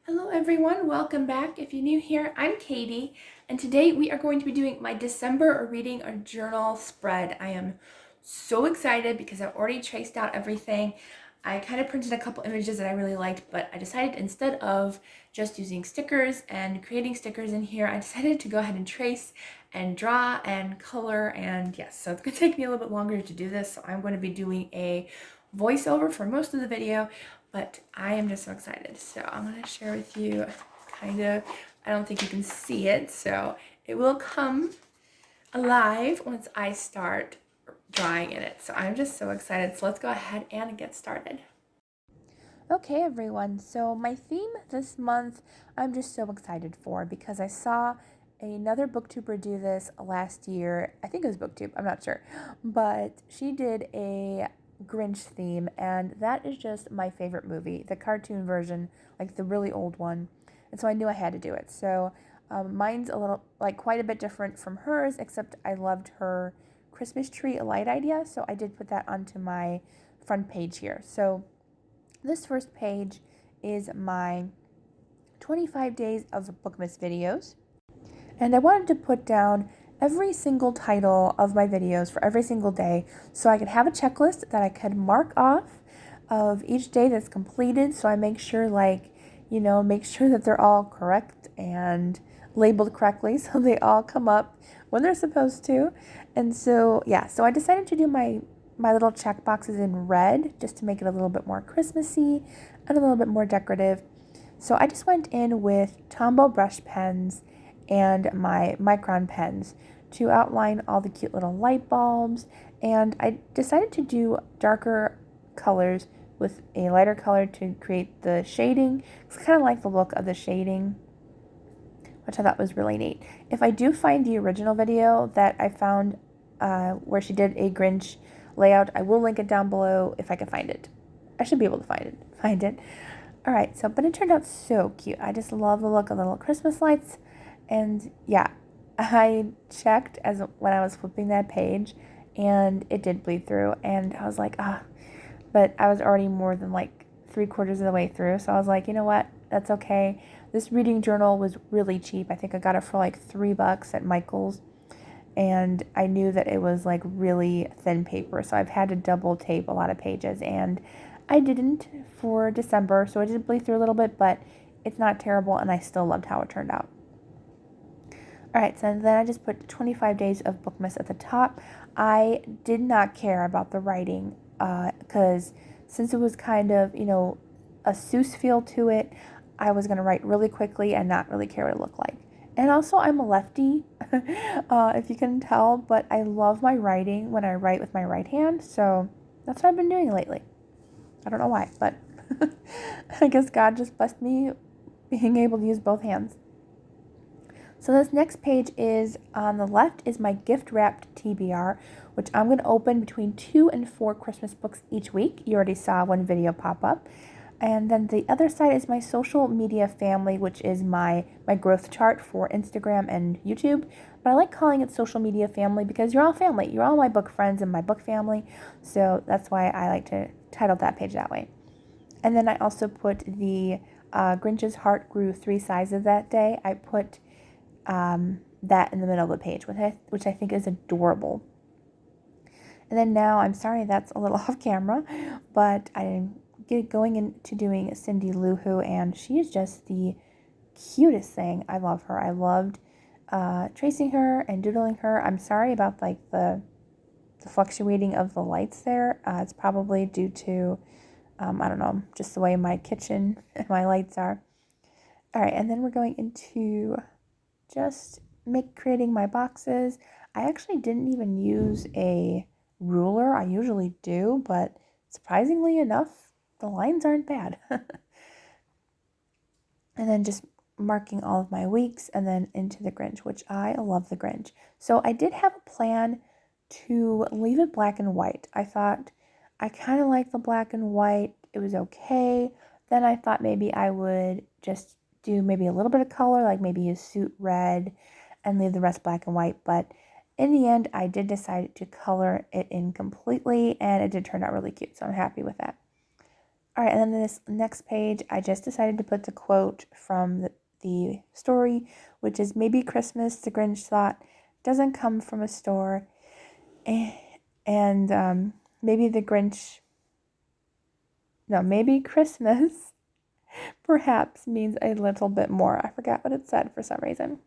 Hello everyone, welcome back. If you're new here, I'm Katie, and today we are going to be doing my December reading or journal spread. I am so excited because I've already traced out everything. I kind of printed a couple images that I really liked, but I decided instead of just using stickers and creating stickers in here, I decided to go ahead and trace and draw and color, and yes, so it's going to take me a little bit longer to do this, so I'm going to be doing a voiceover for most of the video, but I am just so excited. So I'm going to share with you I don't think you can see it, so it will come alive once I start drawing in it. So I'm just so excited. So let's go ahead and get started. Okay, everyone, so my theme this month I'm just so excited for because I saw another booktuber do this last year. I think it was booktube, I'm not sure, but she did a Grinch theme, and that is just my favorite movie, the cartoon version, like the really old one, and so I knew I had to do it. So mine's a little, like, quite a bit different from hers, except I loved her Christmas tree light idea, so I did put that onto my front page here. So this first page is my 25 days of Bookmas videos, and I wanted to put down every single title of my videos for every single day so I could have a checklist that I could mark off of each day that's completed, so I make sure, make sure that they're all correct and labeled correctly so they all come up when they're supposed to. And so so I decided to do my little check boxes in red just to make it a little bit more Christmassy and a little bit more decorative. So I just went in with Tombow brush pens and my Micron pens to outline all the cute little light bulbs, and I decided to do darker colors with a lighter color to create the shading. It's kind of like the look of the shading, which I thought was really neat. If I do find the original video that I found where she did a Grinch layout, I will link it down below if I can find it. I should be able to find it. All right, but it turned out so cute. I just love the look of the little Christmas lights. And yeah, I checked when I was flipping that page, and it did bleed through, and I was like, but I was already more than like 3/4 of the way through, so I was like, you know what, that's okay. This reading journal was really cheap. I think I got it for like $3 at Michael's, and I knew that it was like really thin paper, so I've had to double tape a lot of pages, and I didn't for December, so it did bleed through a little bit, but it's not terrible, and I still loved how it turned out. Alright, so then I just put 25 days of Bookmas at the top. I did not care about the writing because since it was kind of, a Seuss feel to it, I was going to write really quickly and not really care what it looked like. And also, I'm a lefty, if you can tell, but I love my writing when I write with my right hand, so that's what I've been doing lately. I don't know why, but I guess God just blessed me being able to use both hands. So this next page is, on the left, is my gift wrapped TBR, which I'm going to open between 2 and 4 Christmas books each week. You already saw one video pop up. And then the other side is my social media family, which is my growth chart for Instagram and YouTube. But I like calling it social media family because you're all family. You're all my book friends and my book family. So that's why I like to title that page that way. And then I also put the Grinch's heart grew 3 sizes that day. I put that in the middle of the page, which I think is adorable. And then now, I'm sorry that's a little off camera, but I'm going into doing Cindy Lou Who, and she is just the cutest thing. I love her. I loved tracing her and doodling her. I'm sorry about the fluctuating of the lights there. It's probably due to, I don't know, just the way my kitchen and my lights are. All right, and then we're going into just creating my boxes. I actually didn't even use a ruler. I usually do, but surprisingly enough, the lines aren't bad. And then just marking all of my weeks, and then into the Grinch, which I love the Grinch. So I did have a plan to leave it black and white. I thought I kind of like the black and white. It was okay. Then I thought maybe I would just do maybe a little bit of color, like maybe use Suit Red and leave the rest black and white. But in the end, I did decide to color it in completely, and it did turn out really cute, so I'm happy with that. All right, and then this next page, I just decided to put the quote from the story, which is, maybe Christmas, the Grinch thought, doesn't come from a store. And maybe the Grinch, no, maybe Christmas perhaps means a little bit more. I forgot what it said for some reason.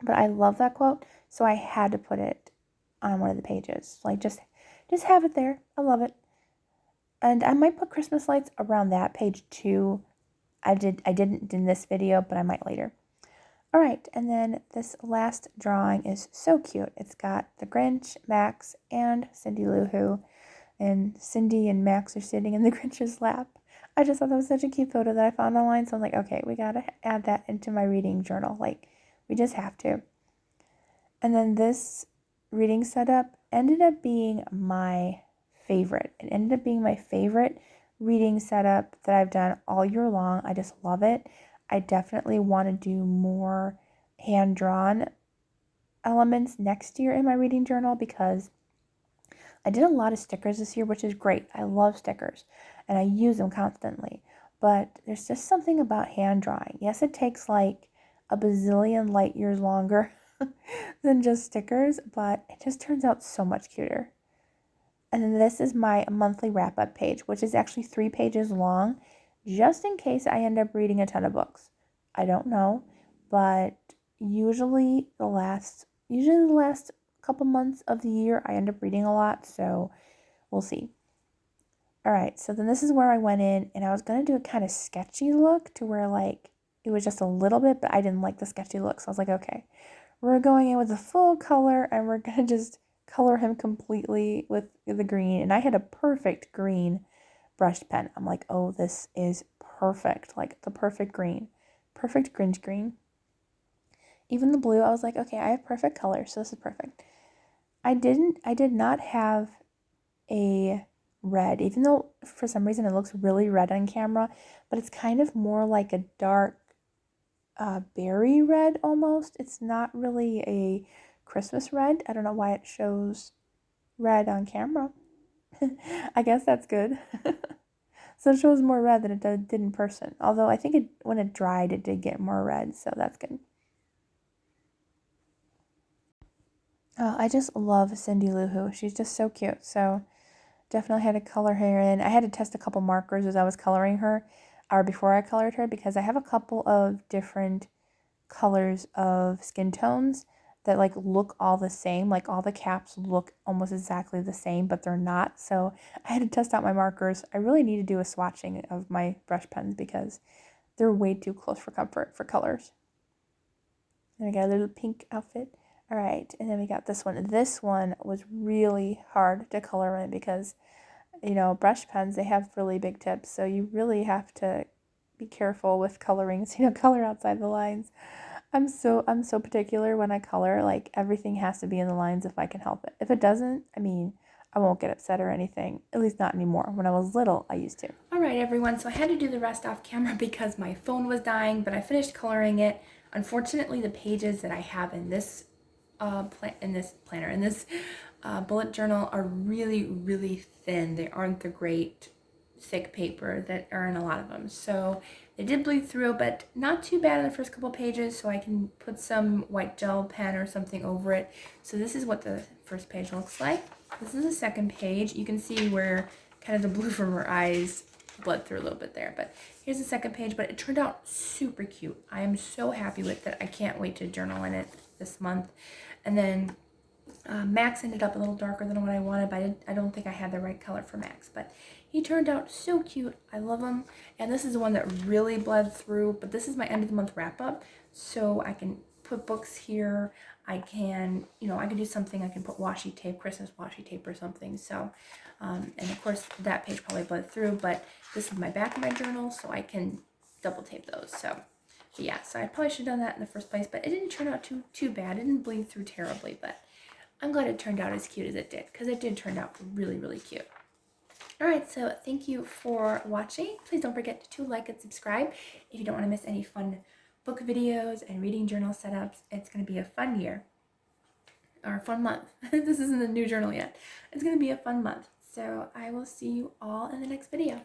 But I love that quote, so I had to put it on one of the pages. Like, just have it there. I love it. And I might put Christmas lights around that page too. I didn't in this video, but I might later. All right, and then this last drawing is so cute. It's got the Grinch, Max, and Cindy Lou Who, and Cindy and Max are sitting in the Grinch's lap. I just thought that was such a cute photo that I found online, so I'm like, okay, we gotta add that into my reading journal. Like, we just have to. And then this reading setup ended up being my favorite. It ended up being my favorite reading setup that I've done all year long. I just love it. I definitely want to do more hand-drawn elements next year in my reading journal because I did a lot of stickers this year, which is great. I love stickers and I use them constantly. But there's just something about hand drawing. Yes, it takes like a bazillion light years longer than just stickers, but it just turns out so much cuter. And then this is my monthly wrap-up page, which is actually 3 pages long, just in case I end up reading a ton of books. I don't know, but usually the last couple months of the year, I end up reading a lot, so we'll see. All right, so then this is where I went in, and I was going to do a kind of sketchy look to where, like, it was just a little bit, but I didn't like the sketchy look, so I was like, okay, we're going in with a full color, and we're going to just color him completely with the green. And I had a perfect green brush pen. I'm like, oh, this is perfect, like the perfect green, perfect Grinch green. Even the blue, I was like, okay, I have perfect color, so this is perfect. I did not have a red, even though for some reason it looks really red on camera, but it's kind of more like a dark berry red almost. It's not really a Christmas red. I don't know why it shows red on camera. I guess that's good. So it shows more red than it did in person. Although I think when it dried, it did get more red, so that's good. I just love Cindy Lou Who. She's just so cute. So definitely had to color her in. I had to test a couple markers as I was coloring her, or before I colored her, because I have a couple of different colors of skin tones that like look all the same. Like all the caps look almost exactly the same, but they're not. So I had to test out my markers. I really need to do a swatching of my brush pens because they're way too close for comfort for colors. And I got a little pink outfit. All right, and then we got this one. This one was really hard to color in because, you know, brush pens, they have really big tips, so you really have to be careful with coloring, so you know, color outside the lines. I'm so particular when I color, like everything has to be in the lines if I can help it. If it doesn't, I mean, I won't get upset or anything, at least not anymore. When I was little, I used to. All right, everyone, so I had to do the rest off camera because my phone was dying, but I finished coloring it. Unfortunately, the pages that I have in this bullet journal are really, really thin. They aren't the great thick paper that are in a lot of them. So they did bleed through, but not too bad in the first couple pages, so I can put some white gel pen or something over it. So this is what the first page looks like. This is the second page. You can see where kind of the blue from her eyes bled through a little bit there, but here's the second page. But it turned out super cute. I am so happy with it. I can't wait to journal in it this month. And then Max ended up a little darker than what I wanted, but I don't think I had the right color for Max, but he turned out so cute. I love him. And this is the one that really bled through, but this is my end of the month wrap up, so I can put books here. I can, you know, I can do something. I can put washi tape, Christmas washi tape or something. So, and of course that page probably bled through, but this is my back of my journal, so I can double tape those. So yeah, so I probably should have done that in the first place, but it didn't turn out too bad. It didn't bleed through terribly, but I'm glad it turned out as cute as it did, because it did turn out really, really cute. Alright, so thank you for watching. Please don't forget to like and subscribe if you don't want to miss any fun book videos and reading journal setups. It's going to be a fun year, or a fun month. This isn't a new journal yet. It's going to be a fun month. So I will see you all in the next video.